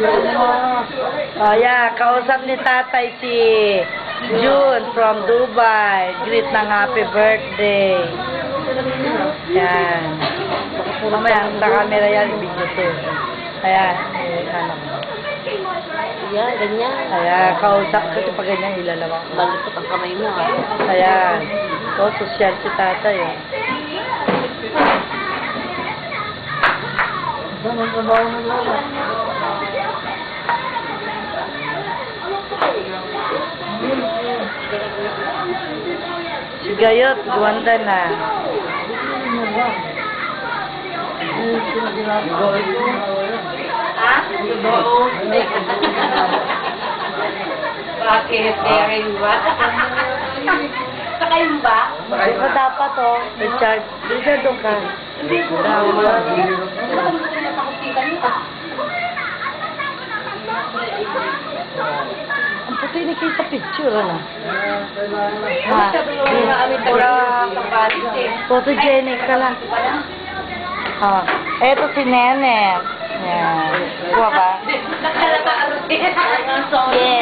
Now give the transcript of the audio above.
Oh, yeah. Kausap ni tatay si June from Dubai. Greet ng happy birthday. Yan. Mamaya, sa camera yan, video to. Ayan, ano. Yan, ganyan. Ayan, kausap. Kasi pag ganyan, ilalawang. Balikot ang kamay mo, ha? Ayan. So, social si tatay, eh. Si Gayot, guwanda na. Ha? Bakit? Caring ba? Sakayin ba? Ito dapat, oh. Richard. Richard, doon ka. Ang puti ni kayo sa picture, ano? Ha? Photogenic ka lang. Oh. Eto si Nenet. Yan. Kuha ba? Nakalata ano? Yeah.